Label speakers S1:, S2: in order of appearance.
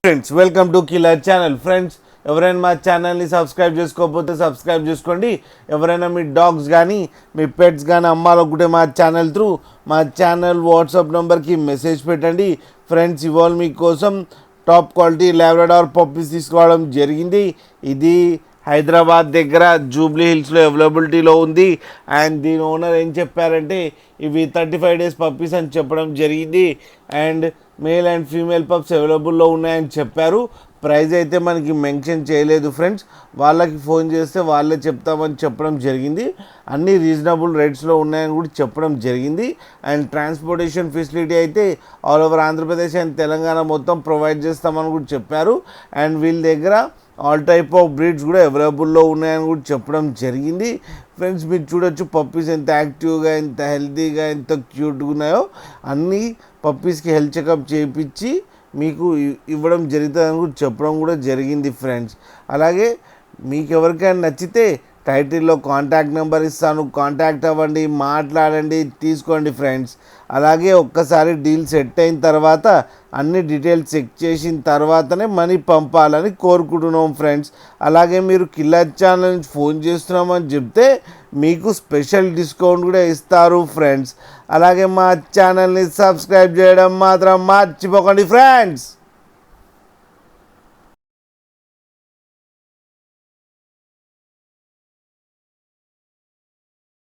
S1: Friends welcome to killer channel. Friends ఎవరైనా మా ఛానల్ని సబ్స్క్రైబ్ చేసుకోకపోతే సబ్స్క్రైబ్ చేసుకోండి. ఎవరైనా మీ డాగ్స్ కానీ మీ పెట్స్ కానీ అమ్మాలనుకుంటే మా ఛానల్ త్రూ మా ఛానల్ వాట్సాప్ నెంబర్కి మెసేజ్ పెట్టండి. ఫ్రెండ్స్ ఇవాళ మీకోసం టాప్ క్వాలిటీ లాబ్రడార్ పప్పీస్ తీసుకోవడం జరిగింది. ఇది హైదరాబాద్ దగ్గర జూబ్లీ హిల్స్లో అవైలబిలిటీలో ఉంది. అండ్ దీని ఓనర్ ఏం చెప్పారంటే ఇవి 35 days పప్పీస్ అని చెప్పడం జరిగింది. And male and female pups అవైలబుల్లో ఉన్నాయని చెప్పారు. ప్రైస్ అయితే మనకి మెన్షన్ చేయలేదు ఫ్రెండ్స్. వాళ్ళకి ఫోన్ చేస్తే వాళ్ళే చెప్తామని చెప్పడం జరిగింది. అన్నీ రీజనబుల్ రేట్స్లో ఉన్నాయని కూడా చెప్పడం జరిగింది. అండ్ ట్రాన్స్పోర్టేషన్ ఫెసిలిటీ అయితే all over Andhra Pradesh and Telangana మొత్తం ప్రొవైడ్ చేస్తామని కూడా చెప్పారు. అండ్ వీళ్ళ దగ్గర ఆల్ టైప్ ఆఫ్ బ్రీడ్స్ కూడా అవైలబుల్లో ఉన్నాయని కూడా చెప్పడం జరిగింది. ఫ్రెండ్స్ మీరు చూడొచ్చు పప్పీస్ ఎంత యాక్టివ్గా, ఎంత హెల్తీగా, ఎంత క్యూట్గా ఉన్నాయో. అన్నీ పప్పీస్కి హెల్త్ చెకప్ చేయించి మీకు ఇవ్వడం జరుగుతుందని కూడా చెప్పడం కూడా జరిగింది ఫ్రెండ్స్. అలాగే మీకు ఎవరికైనా నచ్చితే టైటిల్లో కాంటాక్ట్ నెంబర్ ఇస్తాను, కాంటాక్ట్ అవ్వండి, మాట్లాడండి, తీసుకోండి ఫ్రెండ్స్. అలాగే ఒక్కసారి డీల్ సెట్ అయిన తర్వాత అన్ని డీటెయిల్స్ చెక్ చేసిన తర్వాతనే మనీ పంపాలని కోరుకుంటున్నాం ఫ్రెండ్స్. అలాగే మీరు కిల్లర్ ఛానల్ నుంచి ఫోన్ చేస్తున్నామని చెప్తే మీకు స్పెషల్ డిస్కౌంట్ కూడా ఇస్తారు ఫ్రెండ్స్. అలాగే మా ఛానల్ని సబ్స్క్రైబ్ చేయడం మాత్రం మర్చిపోకండి ఫ్రెండ్స్.